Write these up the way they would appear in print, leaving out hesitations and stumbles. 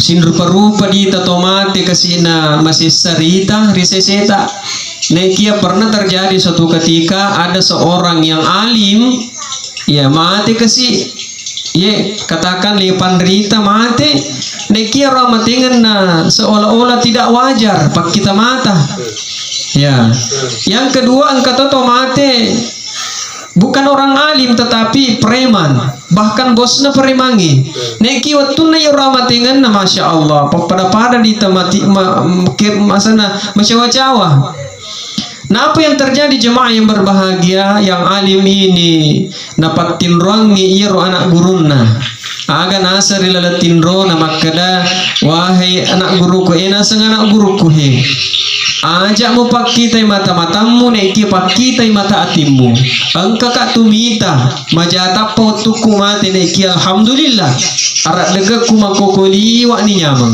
sin rupa-rupa di tatomate kasina masih sarita riseseta. Nekia pernah terjadi suatu ketika ada seorang yang alim ya mati kasih ye katakan lipan rita mati nekia ramatingan na seolah-olah tidak wajar pak kita mata ya. Yang kedua angkat toto mati bukan orang alim tetapi preman, bahkan bosnya premangi. Neki waktu na ramatingan na masya Allah pada di temati masana masyawacawa. Nah apa yang terjadi jemaah yang berbahagia, yang alim ini napatin ruangi iru anak guruna aga nasari lalatin ro na makada wahai anak guruku enasang anak guruku he ajak mo pakitai mata-matamu neki pakitai mata atimu angka kak tumita majata po tuku mati neki alhamdulillah arak lega kumakokoli wa ni nyamang.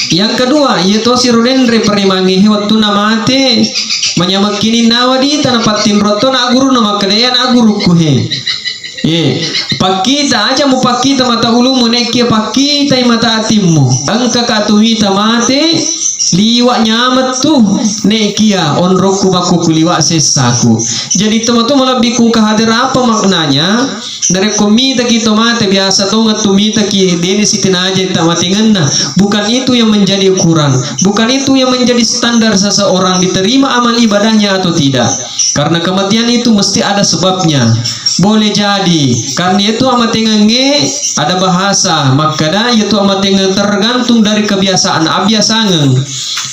Yang kedua yaitu sirunendre perimangi waktu namate menyamakini nawadi tanapatin roto na guru nama kedaya na guru kuhe ye pakita aja mu pakita mata ulumu neki pakita mata atimu angka katuhita mate liwak nyamat tuh nekia onroku baku kuliwak sesaku. Jadi teman-teman lebih ku kehadir apa maknanya dari komita kita mate biasa tuh ngatumita ki dene sitin aja tamatingan nah bukan itu yang menjadi ukuran, bukan itu yang menjadi standar seseorang diterima amal ibadahnya atau tidak, karena kematian itu mesti ada sebabnya. Boleh jadi karena itu amatingan ada bahasa makada itu amatingan tergantung dari kebiasaan abiasangeng.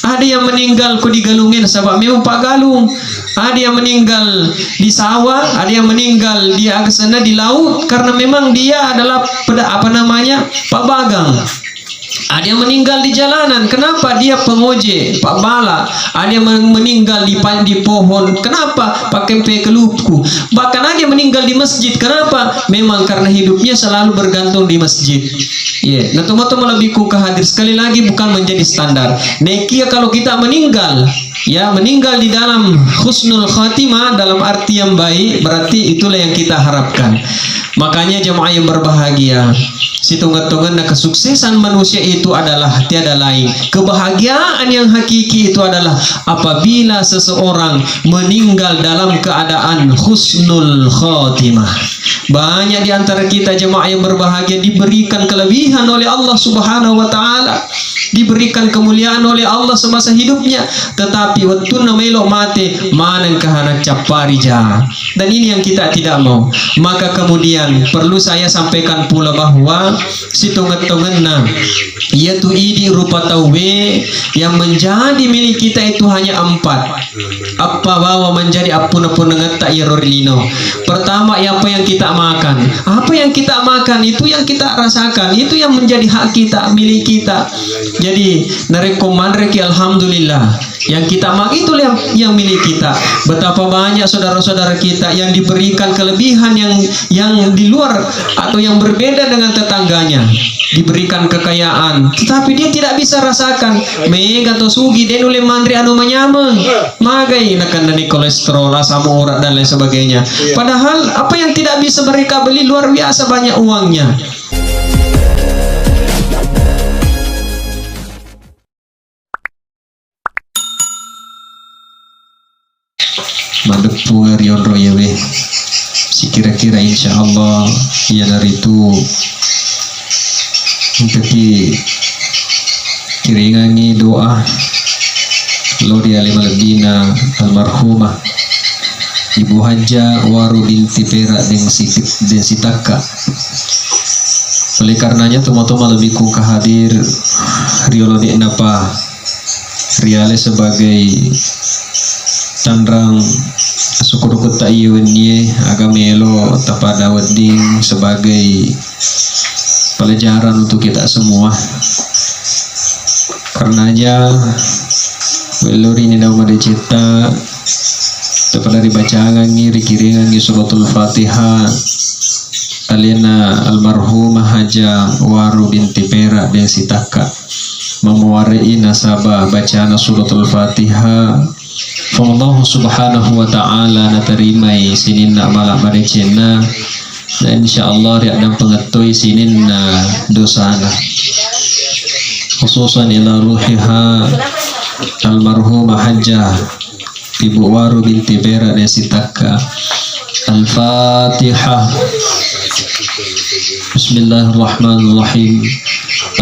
Ada yang meninggal ku digalungin sebab memang pak galung, ada yang meninggal di sawah, ada yang meninggal di sana di laut karena memang dia adalah apa namanya pak bagang. Ada yang meninggal di jalanan, kenapa dia pengoje, pak bala. Ada yang meninggal di pohon, kenapa pakai kelupku. Bahkan ada yang meninggal di masjid, kenapa? Memang karena hidupnya selalu bergantung di masjid. Nah teman-teman lebih ku kehadir sekali lagi bukan menjadi standar. Nekia kalau kita meninggal, ya meninggal di dalam husnul khatimah dalam arti yang baik, berarti itulah yang kita harapkan. Makanya jemaah yang berbahagia, situngan-tungan kesuksesan manusia itu adalah tiada lain. Kebahagiaan yang hakiki itu adalah apabila seseorang meninggal dalam keadaan husnul khatimah. Banyak di antara kita jemaah yang berbahagia diberikan kelebihan oleh Allah Subhanahu wa taala, diberikan kemuliaan oleh Allah semasa hidupnya, tetapi waktu namelo mate manan kahana caparija. Dan ini yang kita tidak mau. Maka kemudian perlu saya sampaikan pula bahwa situngan-tunganna yaitu idi rupa tawe yang menjadi milik kita itu hanya 4. Apa bahwa menjadi apun-apun ngata irorlino. Pertama apa yang kita makan. Apa yang kita makan itu yang kita rasakan, itu yang menjadi hak kita, milik kita. Jadi narekomandreki alhamdulillah yang kita makan itu yang milik kita. Betapa banyak saudara-saudara kita yang diberikan kelebihan yang di luar atau yang berbeda dengan tetangganya, diberikan kekayaan tetapi dia tidak bisa rasakan. Mega atau sugi den oleh mandri anu manyameng magai nakan dari kolesterol, asam urat dan lain sebagainya. Padahal apa yang tidak bisa mereka beli luar biasa banyak uangnya. Madepu ngarion royewe si kira-kira insya Allah ya dari itu untuk kiringangi doa Lori Alimaladina almarhumah Ibu Haja Waru binti Perak den Sitaka. Oleh karenanya teman-teman lebih ku hadir riolodi napa riale sebagai tandrang syukur kota iwenye agamelo tapada wedding sebagai pelajaran untuk kita semua. Karenanya welori ini nama dicipta tapada dibacaan ngiri kiringan suratul Fatihah aliana almarhumah Haja Waru binti Perak den Sitaka memuarai nasabah bacaan suratul Fatihah. Allah subhanahu wa ta'ala naterimai sinin na malam maricina dan insyaallah riak dan pengetui sinin na dosana khususan ila ruhiha almarhumah Hajjah Ibu Waru binti Bera Desitaka. Al-Fatihah. Bismillahirrahmanirrahim.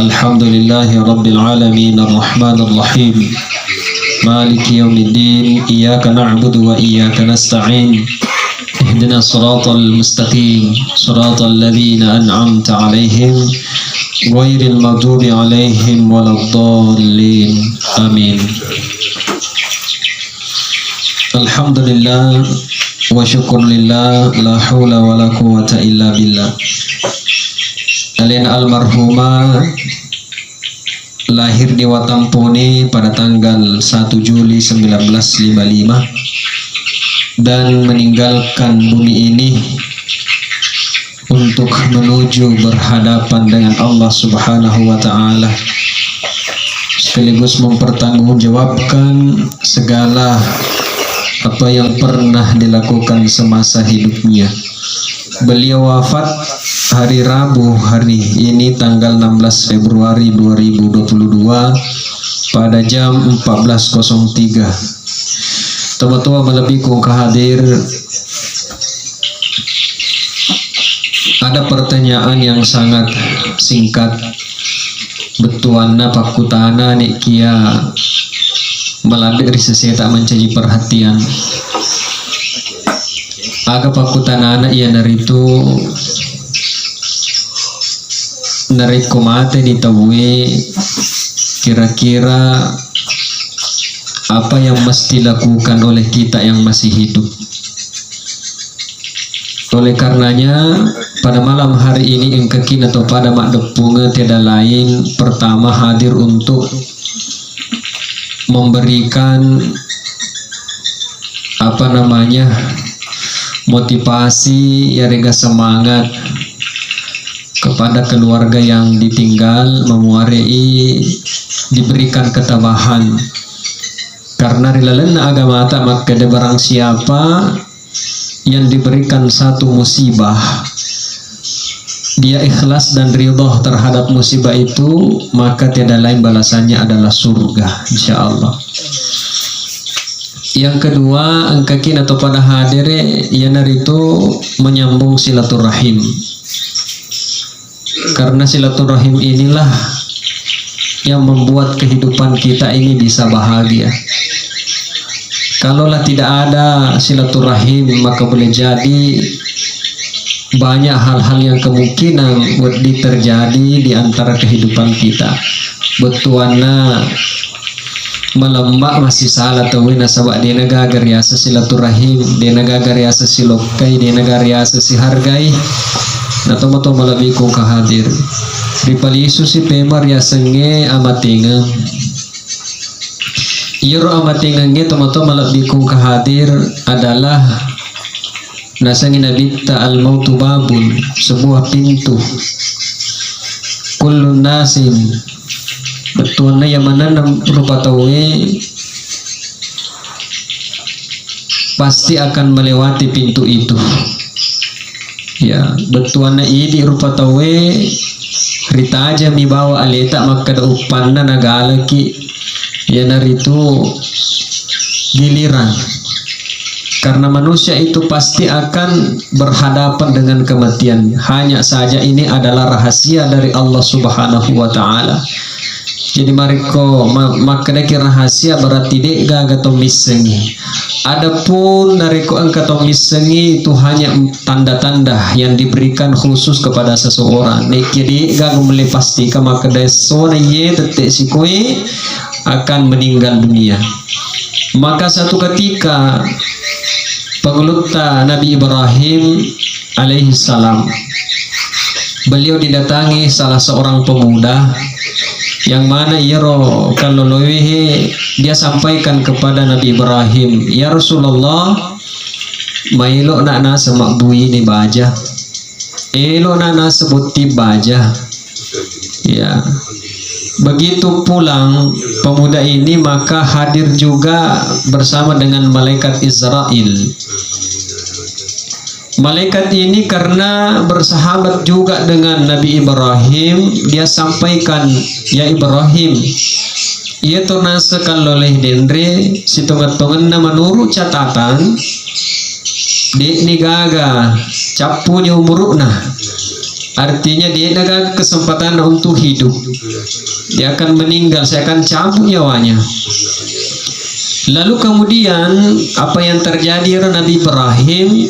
Alhamdulillahi rabbil alamin arrahmanir rahim maliki yaumiddin iyyaka na'budu wa iyyaka nasta'in ihdinas siratal mustaqim siratal ladzina an'amta 'alaihim ghairil maghdubi 'alaihim waladdallin. Amin. Alhamdulillah wa syukurlillah la haula wa la quwata illa billah. Alien almarhumah lahir di Watampone pada tanggal 1 Juli 1955 dan meninggalkan bumi ini untuk menuju berhadapan dengan Allah Subhanahu wa ta'ala, sekaligus mempertanggungjawabkan segala apa yang pernah dilakukan semasa hidupnya. Beliau wafat hari Rabu hari ini tanggal 16 Februari 2022 pada jam 14.03. Teman-teman melebih kong hadir. Ada pertanyaan yang sangat singkat. Betuana pakutana nih kia meladek risese tak mencaji perhatian. Aga pakutana anak ia naritu nariko mate ditawe kira-kira apa yang mesti dilakukan oleh kita yang masih hidup. Oleh karenanya pada malam hari ini engkekin atau pada mak depunga tiada lain pertama hadir untuk memberikan motivasi ya rega semangat kepada keluarga yang ditinggal, memuarai diberikan ketabahan karena rilalena agama tak maka barang siapa yang diberikan satu musibah dia ikhlas dan ridho terhadap musibah itu, maka tiada lain balasannya adalah surga insyaallah. Yang kedua, engkakin atau pada hadir yanar itu menyambung silaturahim. Karena silaturahim inilah yang membuat kehidupan kita ini bisa bahagia. Kalaulah tidak ada silaturahim, maka boleh jadi banyak hal-hal yang kemungkinan terjadi di antara kehidupan kita. Betuana melemak masih salah tahu nasabak dia negara riasa silaturahim, dia negara riasa silokai, dia negara riasa si hargai. Nah tomato malabih ko kahadir. Ripali isu si pemar riasenge amatingan. Iro amatingan ge tomato malabih ko kahadir adalah nasangin nabita al mautu babun, sebuah pintu. Kullu nasin betuana yang mana rupa tawe pasti akan melewati pintu itu. Ya, betuana ini rupa tawe rita aja mi bawa aleta maka da upanna nagalaki ya naritu giliran. Karena manusia itu pasti akan berhadapan dengan kematian. Hanya saja ini adalah rahasia dari Allah Subhanahu wa ta'ala. Jadi mariko makadaki rahasia berarti dek gagatong misengi. Adapun nariko angkatong misengi itu hanya tanda-tanda yang diberikan khusus kepada seseorang. Nek jadi gagam melepastika maka desona ye tetek sikoi akan meninggal dunia. Maka satu ketika pengeluta Nabi Ibrahim alaihi salam, beliau didatangi salah seorang pemuda yang mana yaro kalau loehe dia sampaikan kepada Nabi Ibrahim, ya Rasulullah, mailo nak semak bui ni baja, elo nak sebuti baja. Ya, begitu pulang pemuda ini maka hadir juga bersama dengan malaikat Israel. Malaikat ini karena bersahabat juga dengan Nabi Ibrahim, dia sampaikan, ya Ibrahim, ia tornasekan loleh dendre sitongat-tongan na menurut catatan dek ni gaga capunya umurukna, artinya dia gaga kesempatan untuk hidup, dia akan meninggal, saya akan cabut nyawanya. Lalu kemudian apa yang terjadi Nabi Ibrahim,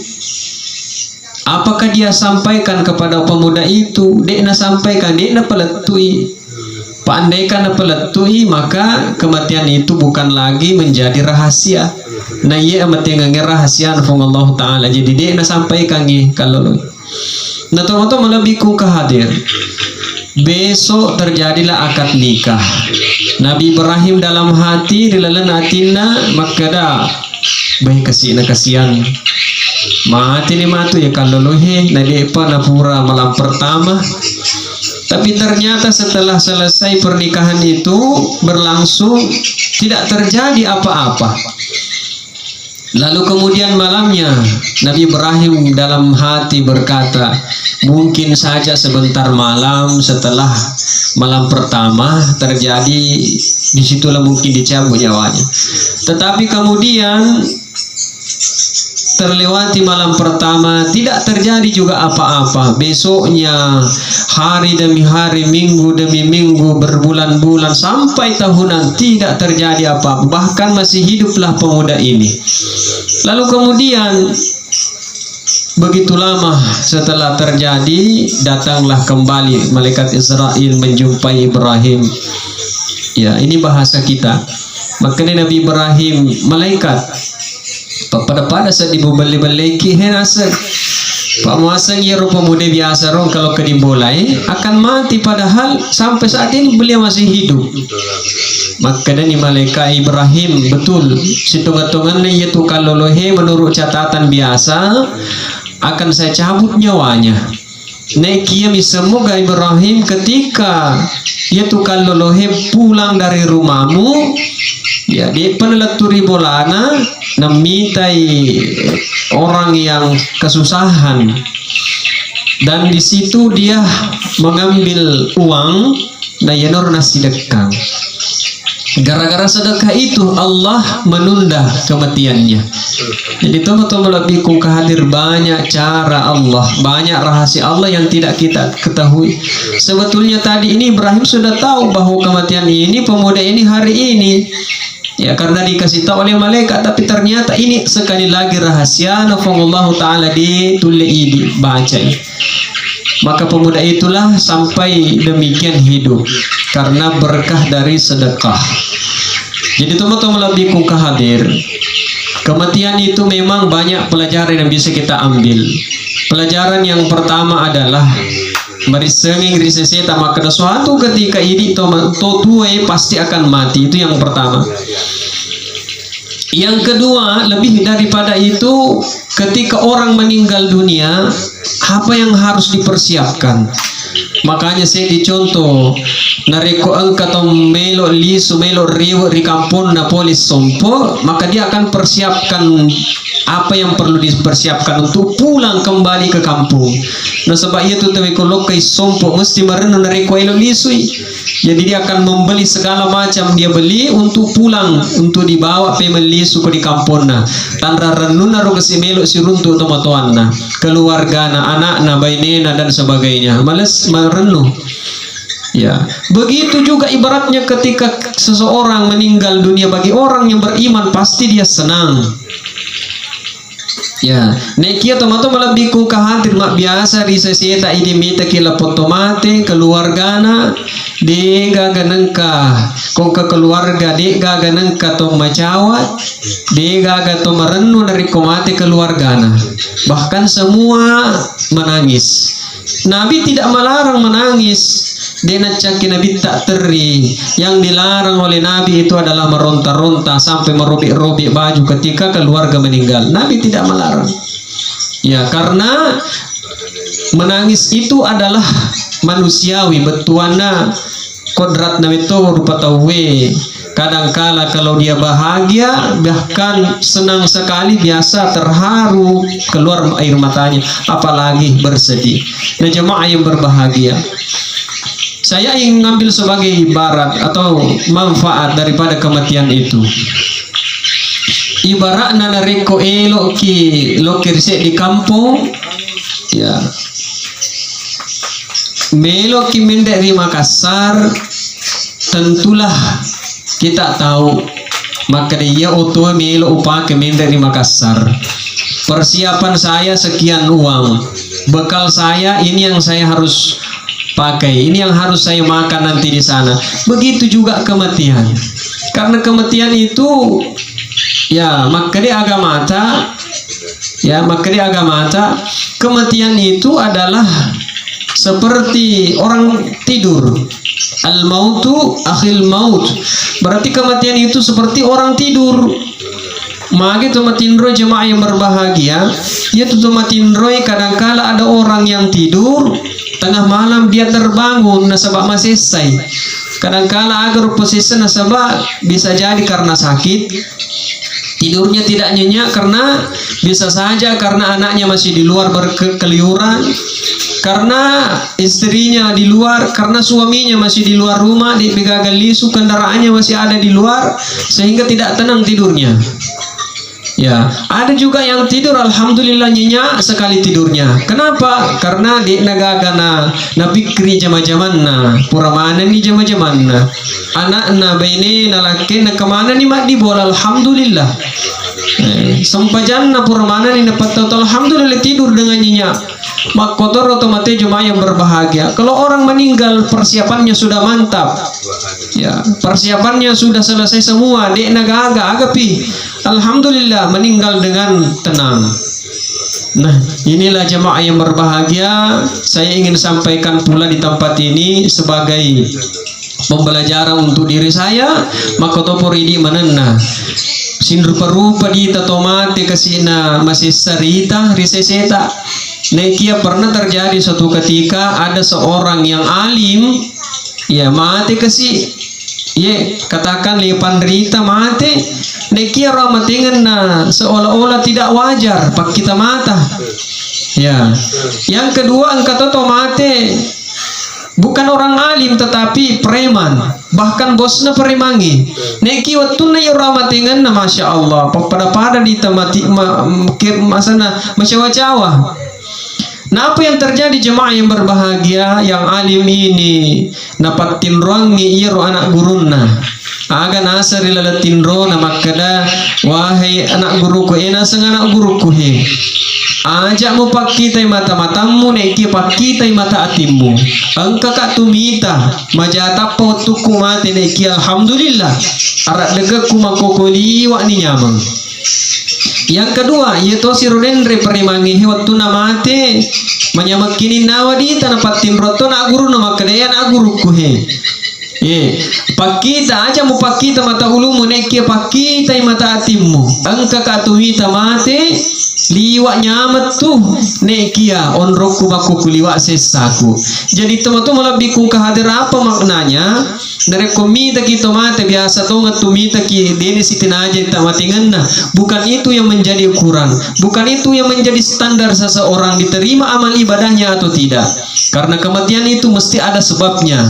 apakah dia sampaikan kepada pemuda itu? Dek na sampaikan, dek na peletui. Pandaikan na peletui, maka kematian itu bukan lagi menjadi rahasia. Nah iya amat yang rahasia nafung Allah Ta'ala. Jadi dek na sampaikan kalau nah teman-teman lebih ku kehadir. Besok terjadilah akad nikah. Nabi Ibrahim dalam hati dilalan hatina makada baik kasihan mati ni matu ya kalau lohe na depa na pura malam pertama. Tapi ternyata setelah selesai pernikahan itu berlangsung tidak terjadi apa-apa. Lalu kemudian malamnya Nabi Ibrahim dalam hati berkata, mungkin saja sebentar malam setelah malam pertama terjadi, disitulah mungkin dicabut nyawanya. Tetapi kemudian terlewati malam pertama, tidak terjadi juga apa-apa. Besoknya hari demi hari, minggu demi minggu, berbulan-bulan sampai tahunan tidak terjadi apa-apa. Bahkan masih hiduplah pemuda ini. Lalu kemudian begitu lama setelah terjadi, datanglah kembali malaikat Israel menjumpai Ibrahim. Ya, ini bahasa kita. Makanya Nabi Ibrahim malaikat pada saat ibu beli-beli henasa Pak Muasan ya rupa muda biasa rong kalau kedimulai akan mati, padahal sampai saat ini beliau masih hidup. Maka dari malaikat Ibrahim betul hitung-hitungannya yaitu kalau lohe menurut catatan biasa akan saya cabut nyawanya. Nekia semoga Ibrahim ketika yaitu kalau lohe pulang dari rumahmu, ya di penelaturi bolana namitai orang yang kesusahan, dan di situ dia mengambil uang dan yanor nasi sedekah. Gara-gara sedekah itu Allah menunda kematiannya. Jadi teman-teman lebih kehadir banyak cara Allah, banyak rahasia Allah yang tidak kita ketahui. Sebetulnya tadi ini Ibrahim sudah tahu bahwa kematian ini pemuda ini hari ini. Ya karena dikasih tahu oleh malaikat, tapi ternyata ini sekali lagi rahasia nafallahu ta'ala ditulis dibaca. Maka pemuda itulah sampai demikian hidup karena berkah dari sedekah. Jadi teman-teman lebih kuka hadir, kematian itu memang banyak pelajaran yang bisa kita ambil. Pelajaran yang pertama adalah merisenging riseseta, maka suatu ketika ini tuai pasti akan mati, itu yang pertama. Yang kedua, lebih daripada itu, ketika orang meninggal dunia, apa yang harus dipersiapkan? Makanya saya dicontoh nareko angka atau melo lisu melo riwo di kampung Napolis sompo, maka dia akan persiapkan apa yang perlu dipersiapkan untuk pulang kembali ke kampung. Nah sebab itu tapi kalau kai sompo mesti marena nareko elo lisui. Jadi dia akan membeli segala macam, dia beli untuk pulang, untuk dibawa pemeli suku di kampungna. Tanda renuna ro kasi melo si runtu tomotoanna, keluargana, anakna, bainena dan sebagainya. Males merenung. Ya, begitu juga ibaratnya ketika seseorang meninggal dunia, bagi orang yang beriman pasti dia senang. Ya, nekia teman-teman lebih ku kahatir mak biasa di sesieta ini mita kila potomate keluargana de gaganengka kong ke keluarga de gaganengka to macawat de gaga to merennu dari komate keluargana, bahkan semua menangis. Nabi tidak melarang menangis. Dena caki Nabi tak teri. Yang dilarang oleh Nabi itu adalah meronta-ronta sampai merobek-robek baju ketika keluarga meninggal. Nabi tidak melarang. Ya, karena menangis itu adalah manusiawi, betuana kodrat Nabi itu rupa tawe. Kadangkala kalau dia bahagia, bahkan senang sekali, biasa terharu, keluar air matanya, apalagi bersedih. Nah jemaah yang berbahagia, saya ingin ngambil sebagai ibarat atau manfaat daripada kematian itu. Ibarat nana reko elok ki lokir di kampung, ya. Melok ki mendek di Makassar, tentulah kita tahu maka dia otoh melo upah kemendak di Makassar. Persiapan saya sekian uang, bekal saya ini yang saya harus pakai, ini yang harus saya makan nanti di sana. Begitu juga kematian, karena kematian itu ya maka dia agamata, ya maka dia agamata. Kematian itu adalah seperti orang tidur. Al-mautu akhil maut. Berarti kematian itu seperti orang tidur. Maka tumatindro jemaah yang berbahagia, ya tumatindro kadangkala ada orang yang tidur tengah malam dia terbangun nasabak masih selesai. Kadangkala agar posisi nasabak bisa jadi karena sakit, tidurnya tidak nyenyak, karena bisa saja karena anaknya masih di luar berkeliuran, karena istrinya di luar, karena suaminya masih di luar rumah, di begagal lisu, kendaraannya masih ada di luar, sehingga tidak tenang tidurnya. Ya, ada juga yang tidur alhamdulillah nyenyak sekali tidurnya. Kenapa? Karena di negara na pikri jama-jamanna, puramana ni jama-jamanna. Anak na baini na laki na kemana ni mak di bola alhamdulillah. Sempajan na puramana ni na patot alhamdulillah tidur dengan nyenyak. Mak kotor otomatis jemaah yang berbahagia. Kalau orang meninggal persiapannya sudah mantap, ya persiapannya sudah selesai semua, di naga agapi, alhamdulillah meninggal dengan tenang. Nah inilah jemaah yang berbahagia. Saya ingin sampaikan pula di tempat ini sebagai pembelajaran untuk diri saya. Maka topori di manana sindur perupa di tatomate kasina masih serita riseseta. Nekia pernah terjadi suatu ketika ada seorang yang alim, ya mati kasih, ya katakan lepan rita mati. Nekia ramatingan na seolah-olah tidak wajar pak kita mata. Ya, yang kedua engkau tahu mati bukan orang alim tetapi preman, bahkan bosnya perimangi. Neki waktu na ramatingan na masya Allah, pada di temati masana masyawacawa. Nah apa yang terjadi jemaah yang berbahagia, yang alim ini dapat tinruangi iro anak guruna. Aga nasari lala tinro na makada wahai anak guruku enaseng anak guruku he. Ajak mo pakitai mata-matamu neki pakitai mata atimmu. Engka kak tumita majata po tuku mati neki alhamdulillah. Arak dega kumakokoli wa ni nyamang. Yang kedua, yaitu sirunendre perimangi waktu namate menyamakini nawadi tanah patin roto na guru nama kedaya na guru kuhe. Pakita aja mu pakita mata ulumu neki pakita mata atimmu. Angka katuita mate liwa nyamat tuh nekia onroku baku kuliwa sesaku. Jadi teman-teman lebih kung kehadir apa maknanya dari komita kita mate biasa tuh ngatumita ki deni sitin aja tamatingan. Bukan itu yang menjadi ukuran, bukan itu yang menjadi standar seseorang diterima amal ibadahnya atau tidak. Karena kematian itu mesti ada sebabnya.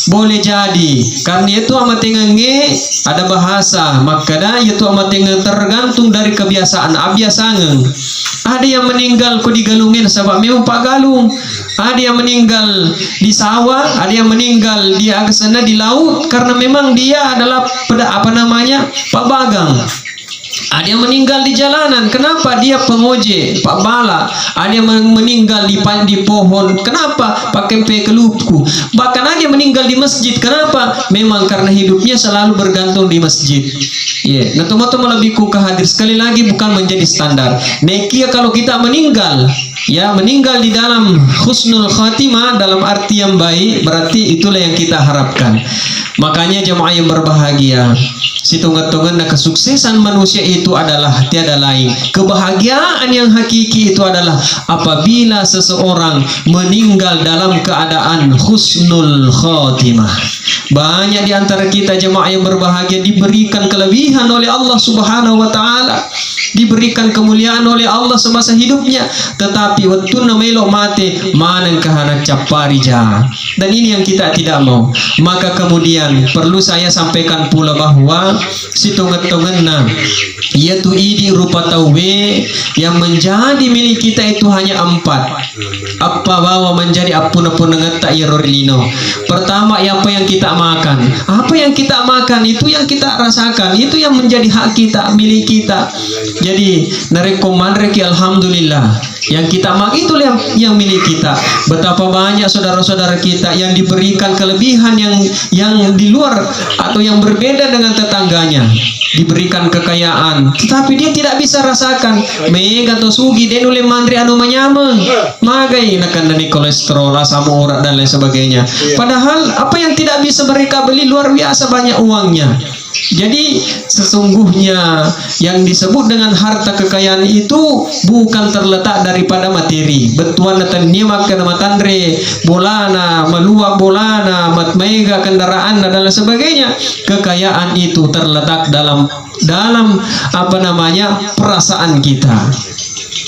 Boleh jadi karena itu amatingange ada bahasa makada itu amatingan tergantung dari kebiasaan abiasangan. Ada yang meninggal ku digalungin sebab memang pak galung. Ada yang meninggal di sawah, ada yang meninggal di agasana di laut karena memang dia adalah apa namanya pak bagang. Ada yang meninggal di jalanan, kenapa? Dia pengoje, pak bala. Ada yang meninggal di pohon, kenapa? Pakai kelupku. Bahkan ada yang meninggal di masjid, kenapa? Memang karena hidupnya selalu bergantung di masjid. Nah teman-teman lebih ku hadir sekali lagi bukan menjadi standar. Nekia kalau kita meninggal, ya meninggal di dalam husnul khatimah dalam arti yang baik, berarti itulah yang kita harapkan. Makanya jemaah yang berbahagia, si tunggat-tunggat kesuksesan manusia itu adalah tiada lain. Kebahagiaan yang hakiki itu adalah apabila seseorang meninggal dalam keadaan husnul khotimah. Banyak di antara kita jemaah yang berbahagia diberikan kelebihan oleh Allah Subhanahu wa taala, diberikan kemuliaan oleh Allah semasa hidupnya, tetapi waktu namelo mate manang kahanak caparija. Dan ini yang kita tidak mau. Maka kemudian perlu saya sampaikan pula bahwa situnget-tungetna yaitu idi rupa tawe yang menjadi milik kita itu hanya 4. Apa bahwa menjadi apun-apun ngeta irorlino. Pertama, apa yang kita makan. Apa yang kita makan itu yang kita rasakan, itu yang menjadi hak kita, milik kita. Jadi narekomandreki alhamdulillah yang kita makan itu yang milik kita. Betapa banyak saudara-saudara kita yang diberikan kelebihan yang di luar atau yang berbeda dengan tetangganya, diberikan kekayaan, tetapi dia tidak bisa rasakan. Mega atau sugi dia nule mandri anu menyameng magai nakan dari kolesterol, asam urat dan lain sebagainya. Padahal apa yang tidak bisa mereka beli luar biasa banyak uangnya. Jadi sesungguhnya yang disebut dengan harta kekayaan itu bukan terletak daripada materi. Betuan datan nyimak ke matandre bolana, meluap bolana, matmega kendaraan dan lain sebagainya. Kekayaan itu terletak dalam apa namanya perasaan kita.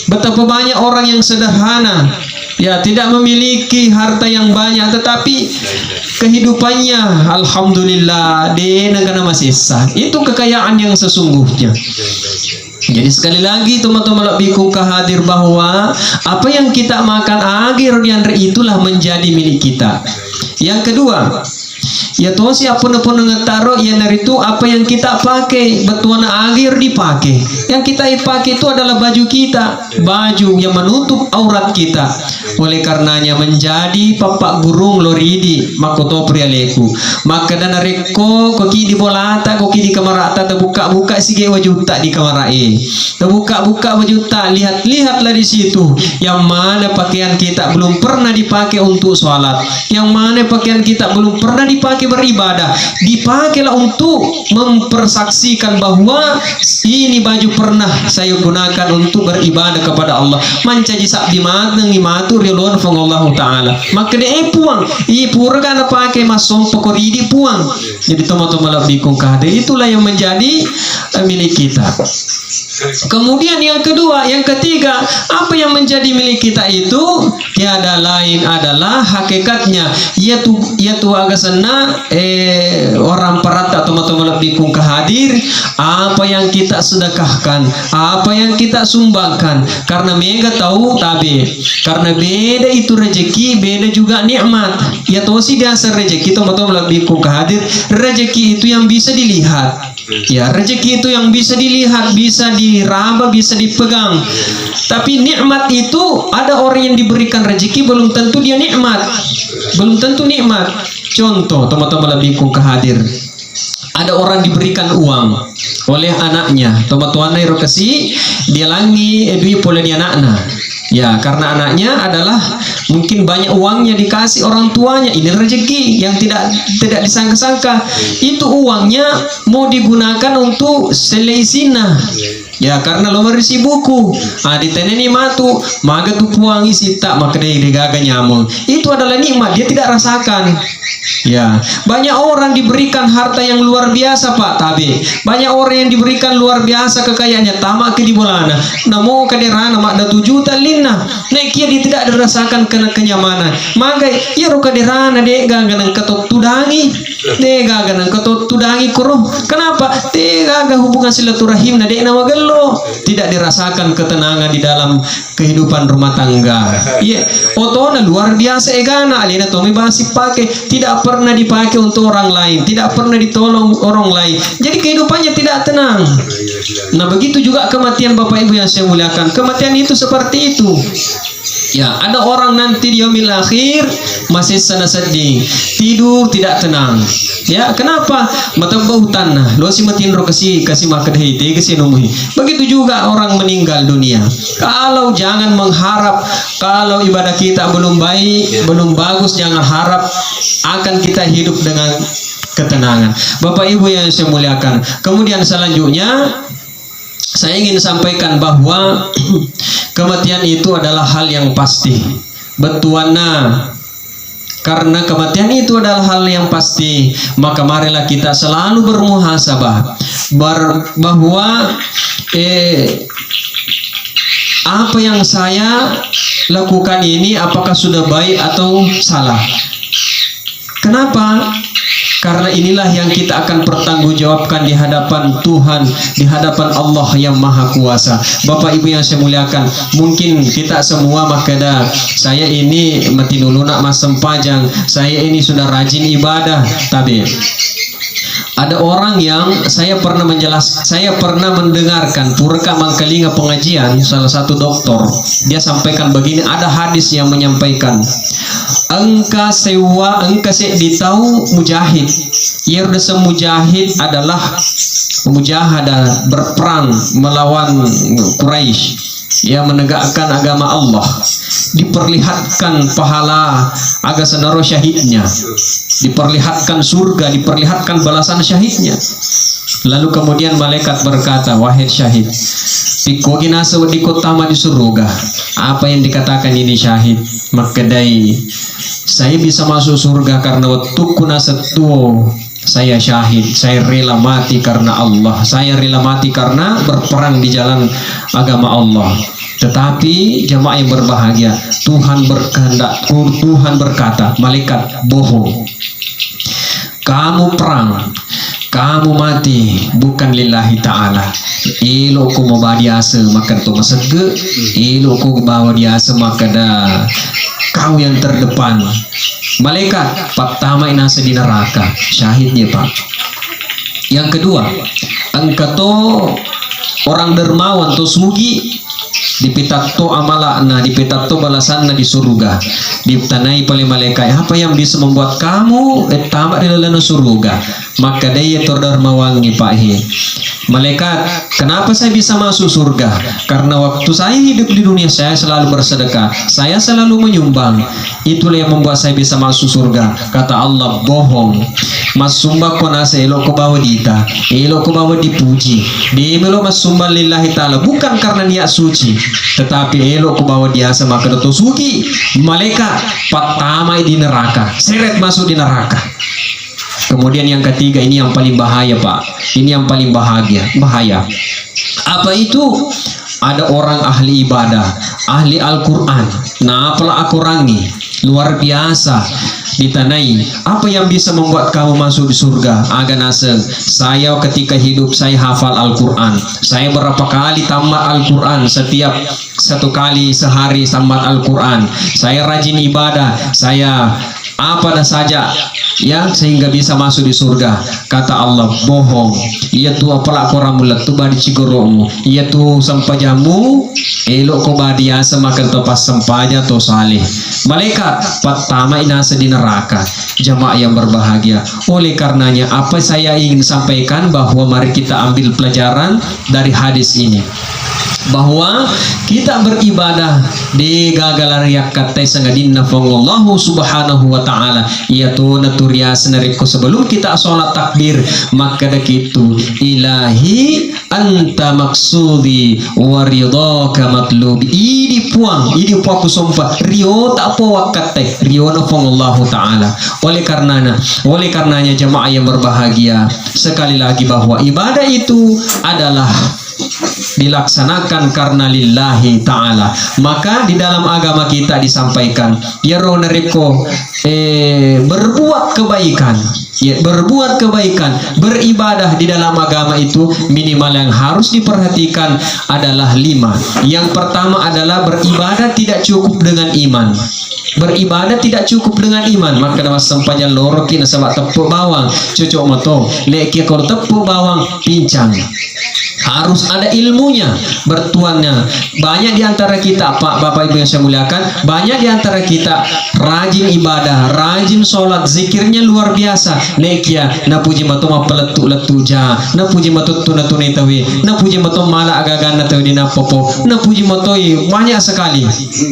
Betapa banyak orang yang sederhana, ya tidak memiliki harta yang banyak, tetapi kehidupannya alhamdulillah di negara masih sah. Itu kekayaan yang sesungguhnya. Jadi sekali lagi teman-teman lebih hadir bahwa apa yang kita makan akhir itulah menjadi milik kita. Yang kedua, ya tuh siapa pun ngetaro ya dari itu apa yang kita pakai betuan akhir dipakai. Yang kita pakai itu adalah baju kita, baju yang menutup aurat kita. Oleh karenanya menjadi papak gurung loridi makoto prialeku. Maka dana reko koki di bolata, koki di kamarata terbuka-buka sige wajuta di kamarai. Terbuka-buka wajuta, lihat-lihatlah di situ. Yang mana pakaian kita belum pernah dipakai untuk sholat. Yang mana pakaian kita belum pernah dipakai beribadah, dipakailah untuk mempersaksikan bahwa ini baju pernah saya gunakan untuk beribadah kepada Allah. Mancaji sabdi mateng imatur yalon fangallahu taala. Maka dia puang, purga na pakai masom pokoridi puang. Jadi teman-teman lebih kongkade itulah yang menjadi milik kita. Kemudian yang kedua, yang ketiga, apa yang menjadi milik kita itu tiada lain adalah hakikatnya yaitu agasana orang perata teman-teman lebih kung hadir apa yang kita sedekahkan, apa yang kita sumbangkan, karena mega tahu tabe, karena beda itu rezeki, beda juga nikmat. Ya tahu sih dasar rezeki teman-teman lebih kung hadir, rezeki itu yang bisa dilihat. Ya, rezeki itu yang bisa dilihat, bisa diraba, bisa dipegang. Tapi nikmat itu ada orang yang diberikan rezeki belum tentu dia nikmat. Belum tentu nikmat. Contoh, teman-teman lebih hadir. Ada orang diberikan uang oleh anaknya. Teman-teman rokasi dia langi edui pola di anaknya. Ya, karena anaknya adalah mungkin banyak uangnya dikasih orang tuanya. Ini rezeki yang tidak disangka-sangka. Itu uangnya mau digunakan untuk seleisina. Ya, karena lo merisi buku. Diteneni matu, maga tu puang isi tak maka dia digaga nyamong. Itu adalah nikmat, dia tidak rasakan. Ya, banyak orang diberikan harta yang luar biasa Pak Tabe. Banyak orang yang diberikan luar biasa kekayaannya, tamak ke di bolana. Namo kaderana mak da 7 juta lina. Nek dia tidak dirasakan kenyamanan. Maka ia ro kaderana de gaganang ketot tudangi. De gaganang ketot tudangi kuro. Kenapa? De gaga hubungan silaturahim na de nama gelo. Tidak dirasakan ketenangan di dalam kehidupan rumah tangga. Iya, otona luar biasa egana alina tomi basi pakai, tidak pernah dipakai untuk orang lain, tidak pernah ditolong orang lain. Jadi kehidupannya tidak tenang. Nah, begitu juga kematian Bapak Ibu yang saya muliakan. Kematian itu seperti itu. Ya, ada orang nanti di yaumil akhir masih sana sedih, tidur tidak tenang. Ya, kenapa? Mata bautan nah, lo si matin ro kasih makadhi te kasih numuhi. Begitu juga orang meninggal dunia. Kalau jangan mengharap kalau ibadah kita belum baik, belum bagus, jangan harap akan kita hidup dengan ketenangan. Bapak Ibu yang saya muliakan. Kemudian selanjutnya saya ingin sampaikan bahwa kematian itu adalah hal yang pasti. Betuana, karena kematian itu adalah hal yang pasti, maka marilah kita selalu bermuhasabah bahwa apa yang saya lakukan ini apakah sudah baik atau salah. Kenapa? Karena inilah yang kita akan pertanggungjawabkan di hadapan Tuhan, di hadapan Allah yang Maha Kuasa. Bapak Ibu yang saya muliakan, mungkin kita semua makada saya ini mati dulu nak mas sempajang, saya ini sudah rajin ibadah, tapi ada orang yang saya pernah mendengarkan purka mangkalinga pengajian salah satu dokter, dia sampaikan begini, ada hadis yang menyampaikan engka ditau mujahid. Ya udah mujahid adalah mujahadah, berperang melawan Quraisy, yang menegakkan agama Allah, diperlihatkan pahala agak senaro syahidnya, diperlihatkan surga, diperlihatkan balasan syahidnya. Lalu kemudian malaikat berkata, wahai syahid, pikogina di kotama di surga. Apa yang dikatakan ini syahid? Makadai saya bisa masuk surga karena waktu kuna setuo saya syahid, saya rela mati karena Allah, saya rela mati karena berperang di jalan agama Allah. Tetapi jemaah yang berbahagia, Tuhan berkehendak, Tuhan berkata, malaikat bohong, kamu perang, kamu mati bukan lillahi ta'ala. Ilo ko mo ba diasa maka to masege, ilo ko bawa diasa maka dah kau yang terdepan. Malaikat pertama inasa di neraka, syahidnya Pak. Yang kedua, engkau orang dermawan to sugi, dipitato amalana, dipitato balasanna di surga, ditanai oleh malaikat, apa yang bisa membuat kamu tamat di dalam surga? Maka dia terdermawangi Pak He, malaikat, kenapa saya bisa masuk surga? Karena waktu saya hidup di dunia saya selalu bersedekah, saya selalu menyumbang, itulah yang membuat saya bisa masuk surga. Kata Allah, bohong, mas sumba kona se elo ko bawa dita, elo ko bawa dipuji, di melo mas sumba lillahi ta'ala, bukan karena niat suci, tetapi elo ko bawa diasa maka dato sugi. Malaikat pertama di neraka, seret masuk di neraka. Kemudian yang ketiga, ini yang paling bahaya Pak, ini yang paling bahaya. Apa itu? Ada orang ahli ibadah, ahli Al-Quran. Nah, apalah aku rangi luar biasa ditanai, apa yang bisa membuat kamu masuk di surga? Aganase, saya ketika hidup saya hafal Al-Quran, saya berapa kali tamat Al-Quran, setiap satu kali sehari tamat Al-Quran, saya rajin ibadah, saya apa saja ya sehingga bisa masuk di surga. Kata Allah, bohong, iya tu apalah korang mulat tu badi cigoromu, iya tu sampajamu elok ko badia semakan topas sampaja to salih. Malaikat pertama inasa di neraka. Jamaah yang berbahagia, oleh karenanya apa saya ingin sampaikan bahwa mari kita ambil pelajaran dari hadis ini, bahwa kita beribadah di gagalariak kata sangadinna fangallahu subhanahu wa ta'ala, yaitu naturia senariko sebelum kita sholat takbir, maka dakitu ilahi anta maksudi waridhaka matlubi, idi puang ku sumpah rio tak apa wakate rio na fangallahu ta'ala. Oleh karenanya jemaah yang berbahagia, sekali lagi bahwa ibadah itu adalah dilaksanakan karena lillahi ta'ala. Maka di dalam agama kita disampaikan yaronariko berbuat kebaikan, ya, berbuat kebaikan, beribadah di dalam agama itu minimal yang harus diperhatikan adalah 5. Yang pertama adalah beribadah tidak cukup dengan iman. Beribadah tidak cukup dengan iman, maka dalam sampainya lorokin sama tepuk bawang cocok moto leki kalau tepuk bawang pincang, harus ada ilmunya, bertuannya. Banyak di antara kita, Pak Bapak Ibu yang saya muliakan, banyak di antara kita rajin ibadah, rajin sholat, zikirnya luar biasa. Nekia na puji mato mapeletu ja, na puji mato tuna tawi, na puji mato mala agagan na tawi na popo, na puji mato banyak sekali.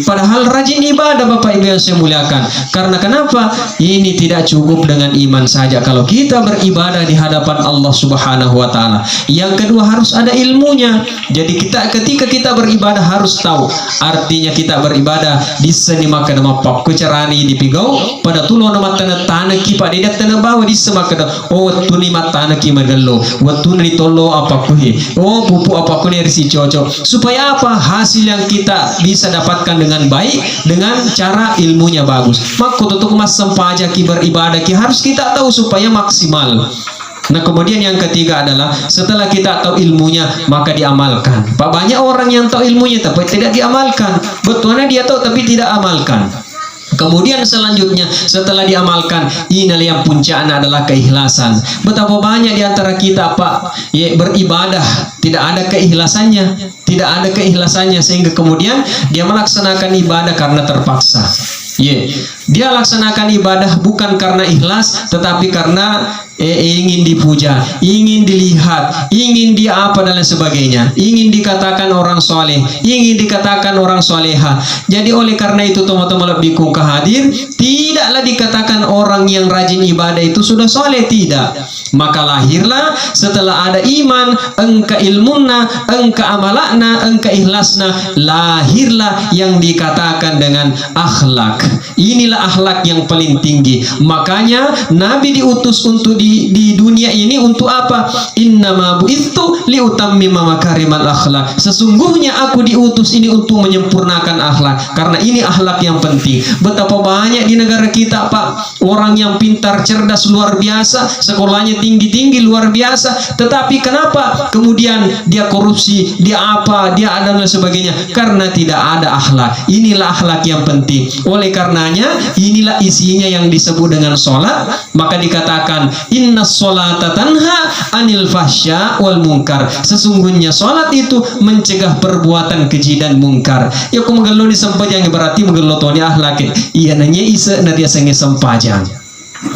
Padahal rajin ibadah Bapak Ibu yang saya muliakan. Karena kenapa? Ini tidak cukup dengan iman saja kalau kita beribadah di hadapan Allah Subhanahu wa taala. Yang kedua harus ada ilmunya. Jadi ketika kita beribadah harus tahu artinya kita beribadah di seni maka nama pak kucarani di pigau pada tulo nama tanah ki pada dia tanah bawa di semakada oh tuni matana ki magalo waktu ni tolo apa kuhi oh pupu apa kuhi risi cocok supaya apa hasil yang kita bisa dapatkan dengan baik dengan cara ilmunya bagus. Maka tutup mas sempaja ki beribadah ki harus kita tahu supaya maksimal. Nah kemudian yang ketiga adalah setelah kita tahu ilmunya maka diamalkan. Pak banyak orang yang tahu ilmunya tapi tidak diamalkan. Betulnya dia tahu tapi tidak amalkan. Kemudian selanjutnya setelah diamalkan inilah yang puncaknya adalah keikhlasan. Betapa banyak di antara kita Pak beribadah tidak ada keikhlasannya, sehingga kemudian dia melaksanakan ibadah karena terpaksa. Dia laksanakan ibadah bukan karena ikhlas tetapi karena ingin dipuja, ingin dilihat, ingin dia apa dan lain sebagainya, ingin dikatakan orang soleh, ingin dikatakan orang soleha. Jadi oleh karena itu teman-teman lebih hadir, tidaklah dikatakan orang yang rajin ibadah itu sudah soleh, tidak. Maka lahirlah setelah ada iman, engka ilmunna, engka amalakna, engka ikhlasna, lahirlah yang dikatakan dengan akhlak. Inilah akhlak yang paling tinggi. Makanya Nabi diutus untuk di dunia ini untuk apa? Innama bu'itsu liutammima makarimal akhlak. Sesungguhnya aku diutus ini untuk menyempurnakan akhlak. Karena ini akhlak yang penting. Betapa banyak di negara kita Pak orang yang pintar, cerdas luar biasa, sekolahnya tinggi-tinggi luar biasa, tetapi kenapa kemudian dia korupsi, dia apa, dia ada dan sebagainya? Karena tidak ada akhlak. Inilah akhlak yang penting. Oleh karenanya inilah isinya yang disebut dengan sholat. Maka dikatakan inna sholata tanha anil fahsya wal munkar. Sesungguhnya sholat itu mencegah perbuatan keji dan mungkar. Ya aku mengeluh di sempajang berarti mengeluh toni akhlak. Iya nanya isa nadia sange sempajang.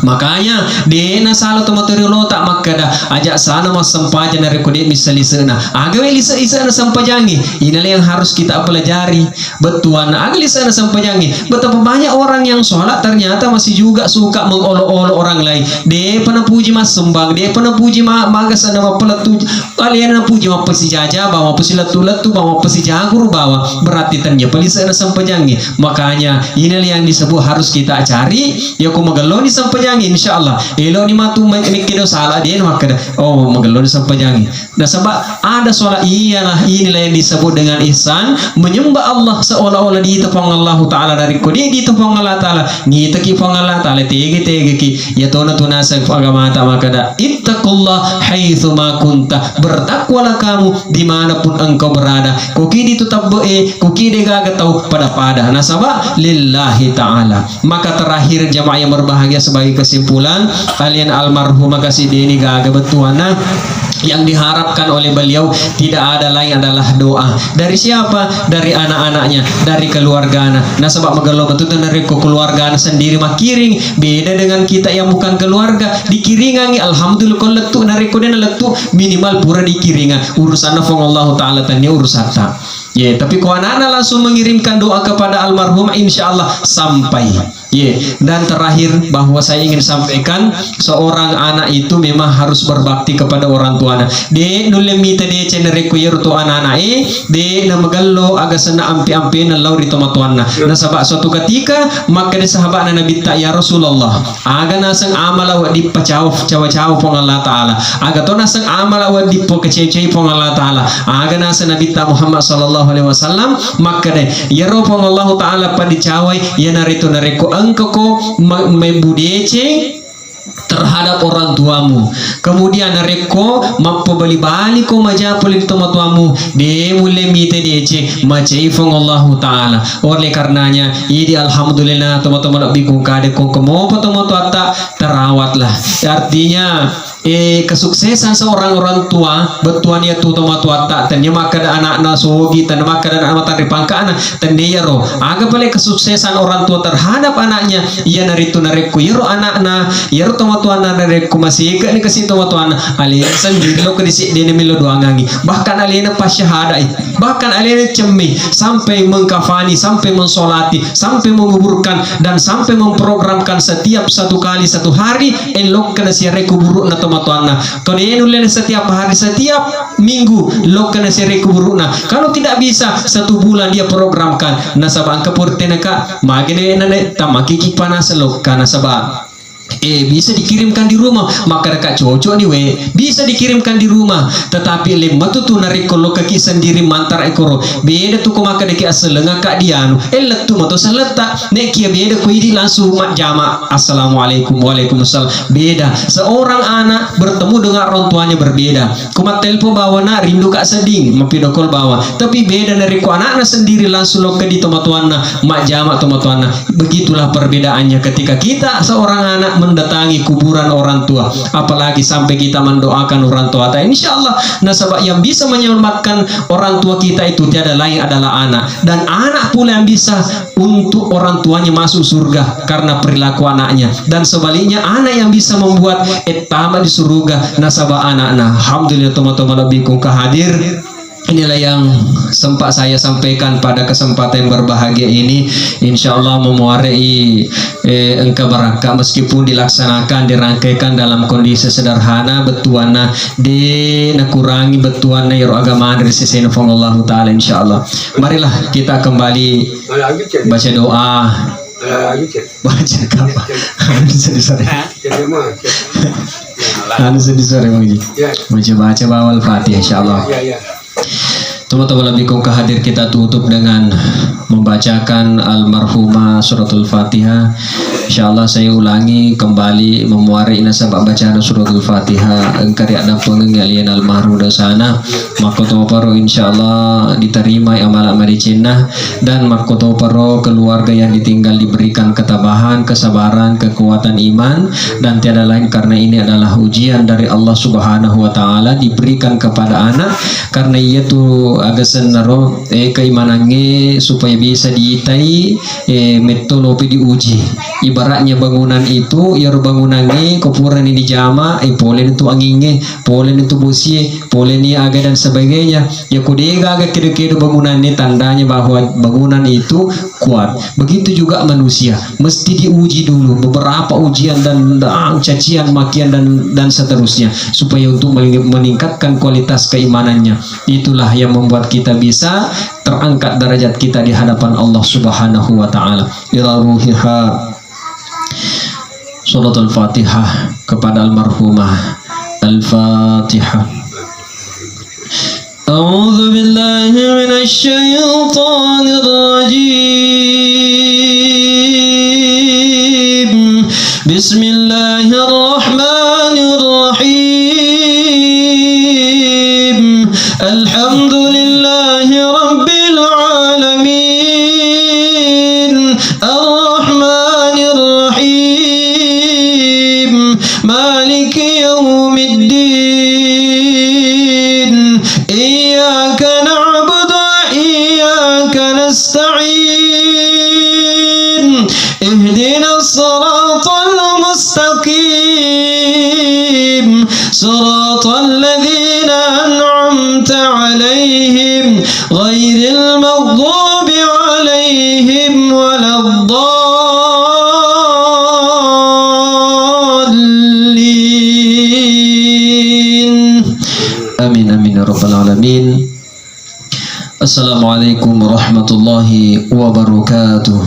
Makanya dena salah tomaturi lo tak makada ajak sana mas sempajan dari kode misali sana agawe lisa isa na sempajangi. Inilah yang harus kita pelajari. Betuan agawe lisa na sempajangi. Betapa banyak orang yang sholat ternyata masih juga suka mengolok-olok orang lain. Dia pernah puji mas sembang, dia pernah puji magas ada mapeletu, kalian na puji mapesi jaja bawa pesi letu-letu bawa pesi jagur bawa berarti ternyata lisa na sempajangi. Makanya inilah yang disebut harus kita cari. Ya aku magaloni sampajangi insyaallah elo ni matu mikido salah dia makada oh magaloni sampajangi. Nah sebab ada sholat inilah yang disebut dengan ihsan, menyembah Allah seolah-olah ditepang Allah taala dari kode ditepang Allah taala ngita ki pang Allah taala tege ki ya tona sa agama ta makada ittaqullah haitsu ma kunta, bertakwalah kamu dimanapun engkau berada. Koki ditutabbe koki degaga tahu pada nasaba lillahi taala. Maka terakhir jamaah yang berbahagia sebagai kesimpulan, kalian almarhum kasih Deni gaga betuana yang diharapkan oleh beliau tidak ada lain adalah doa. Dari siapa? Dari anak-anaknya, dari keluarganya. Nah sebab megalo betul dari keluarganya sendiri makiring beda dengan kita yang bukan keluarga. Dikiringangi alhamdulillah kon letu nariko den letu minimal pura dikiringan urusan Allah taala tanya urusan ta. Ya, tapi kalau anak-anak langsung mengirimkan doa kepada almarhum insyaallah sampai. Dan terakhir bahwa saya ingin sampaikan seorang anak itu memang harus berbakti kepada orang tuanya. De nulemita de ceneriku yertu anak-anak de namagallo aga sana ampi-ampi na lauri tomatuanna. Na sabak suatu ketika maka de sahabat Nabi ta ya Rasulullah aga nasang amala wa di pacaw pong Allah taala. Aga to nasang amala wa di po kececei pong Allah taala. Aga nasa Nabi ta Muhammad sallallahu alaihi wasallam maka de yero pong Allah taala padicawai ya narito nareko engkau ko membudece terhadap orang tuamu, kemudian reko mapobali-bali ko majapoli toma tuamu de mule mite dece macaifong Allah taala. Oleh karenanya ini alhamdulillah teman-teman bingung kade ko kemo toma tuata terawatlah. Artinya kesuksesan seorang orang tua betuan ya tu toma tua tak tanya maka ada anak na sogi tanya maka ada anak matahari pangkana tanya roh aga pale kesuksesan orang tua terhadap anaknya ia naritu nareku ya roh anakna ya roh toma tua na nareku masih ke ni kasih toma tua na alien sendiri lo kedisi dia milo doangangi bahkan alien pas syahada bahkan alien cemmi sampai mengkafani sampai mensolati sampai menguburkan dan sampai memprogramkan setiap satu kali satu hari elok kena siare kuburu na toma tua na kalau dia nulen setiap hari setiap minggu lo kena siare kuburu na kalau tidak bisa satu bulan dia programkan nasabang kepurtena ka magene nane tamaki panas lo kana sabah bisa dikirimkan di rumah maka dekat cocok nih we bisa dikirimkan di rumah tetapi lemah tu narik kalau kaki sendiri mantar ekoro beda tu ko maka deki aselenga kak dianu letu mato seleta nek kia beda ko idi langsung mak jama assalamualaikum waalaikumsalam beda seorang anak bertemu dengan orang tuanya berbeda kumat telpon bawa nak rindu kak seding mapidokol bawa tapi beda dari ko anaknya sendiri langsung lo ke di tomatuana mak jama tomatuana begitulah perbedaannya ketika kita seorang anak mendatangi kuburan orang tua apalagi sampai kita mendoakan orang tua insyaallah nasabah yang bisa menyelamatkan orang tua kita itu tiada lain adalah anak dan anak pula yang bisa untuk orang tuanya masuk surga karena perilaku anaknya dan sebaliknya anak yang bisa membuat etama di surga nasabah anak-anak alhamdulillah teman-teman lebih hadir. Inilah yang sempat saya sampaikan pada kesempatan yang berbahagia ini. Insya Allah memuarai engkau berangkat meskipun dilaksanakan dirangkaikan dalam kondisi sederhana betuana di kurangi betuana ya agama dari sisi Allah Taala insya Allah. Marilah kita kembali baca doa. Baca apa? Anu sedih-sedih. Anu sedih-sedih baca bawal Fatihah insya Allah. Teman-teman lebih hadir kita tutup dengan membacakan almarhumah suratul Fatihah. Insyaallah saya ulangi kembali memuari nasabak bacaan suratul Fatihah engkari ada pengalian almarhum dosana makoto paro insyaallah diterima amal amal cinnah dan makoto paro keluarga yang ditinggal diberikan ketabahan, kesabaran, kekuatan iman dan tiada lain karena ini adalah ujian dari Allah Subhanahu wa taala diberikan kepada anak karena ia tu agasan naro keimanannya supaya bisa diitai metolopi diuji ibaratnya bangunan itu ya bangunannya kupuran ini jama polen itu anginnya polen itu busi polen ini aga dan sebagainya ya kudega aga kira-kira bangunan ini tandanya bahwa bangunan itu kuat begitu juga manusia mesti diuji dulu beberapa ujian dan cacian makian dan seterusnya supaya untuk meningkatkan kualitas keimanannya itulah yang membuat kita bisa terangkat derajat kita di hadapan Allah Subhanahu wa taala. Ila ruhiha Salatul Fatihah kepada almarhumah. Al-Fatihah. A'udzu billahi minasy syaithanir rajim. Bismillahirrahmanirrahim. Alhamdulillahi rabbil alamin. Ar-Rahmanir Rahim. Maliki yaumiddin. Iyyaka na'budu wa iyyaka nasta'in. Ihdinas siratal mustaqim. Siratal ladzina an'amta 'alaihim ghairil maghdubi 'alaihim waladdallin. Amin amin ya rabbal alamin. Assalamualaikum warahmatullahi wabarakatuh.